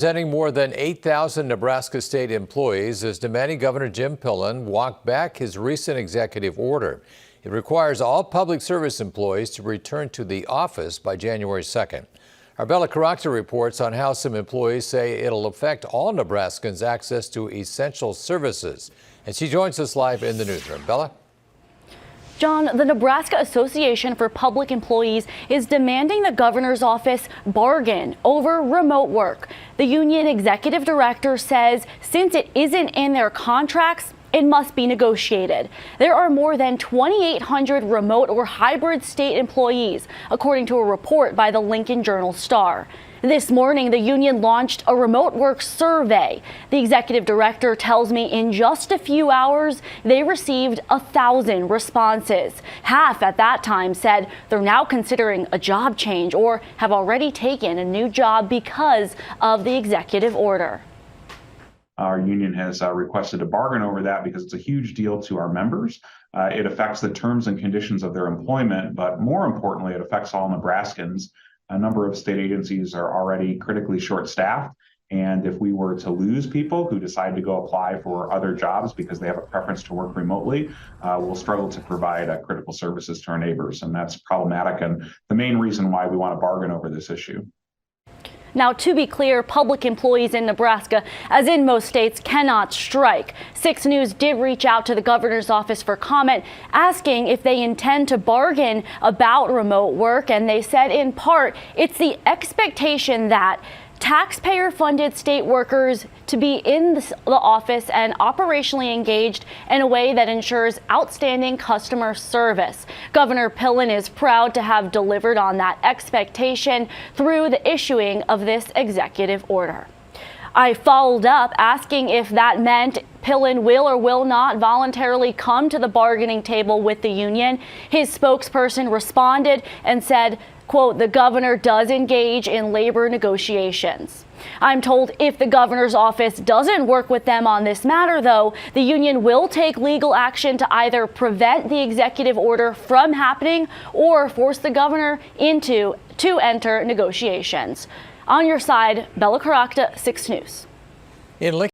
Representing more than 8,000 Nebraska state employees is demanding Governor Jim Pillen walk back his recent executive order. It requires all public service employees to return to the office by January 2nd. Our Bella Caracta reports on how some employees say it'll affect all Nebraskans' access to essential services. And she joins us live in the newsroom. Bella? John, the Nebraska Association for Public Employees is demanding the governor's office bargain over remote work. The union executive director says since it isn't in their contracts, it must be negotiated. There are more than 2,800 remote or hybrid state employees, according to a report by the Lincoln Journal-Star. This morning, the union launched a remote work survey. The executive director tells me in just a few hours, they received 1,000 responses. Half at that time said they're now considering a job change or have already taken a new job because of the executive order. Our union has requested a bargain over that because it's a huge deal to our members. It affects the terms and conditions of their employment, but more importantly, it affects all Nebraskans. A number of state agencies are already critically short-staffed, and if we were to lose people who decide to go apply for other jobs because they have a preference to work remotely, we'll struggle to provide critical services to our neighbors, and that's problematic and the main reason why we want to bargain over this issue. Now, to be clear, public employees in Nebraska, as in most states, cannot strike. 6 News did reach out to the governor's office for comment, asking if they intend to bargain about remote work. And they said, in part, it's the expectation that taxpayer-funded state workers to be in the office and operationally engaged in a way that ensures outstanding customer service. Governor Pillen is proud to have delivered on that expectation through the issuing of this executive order. I followed up asking if that meant Pillen will or will not voluntarily come to the bargaining table with the union. His spokesperson responded and said, quote, the governor does engage in labor negotiations. I'm told if the governor's office doesn't work with them on this matter, though, the union will take legal action to either prevent the executive order from happening or force the governor to enter negotiations. On your side, Bella Caracta, 6 News. In Lincoln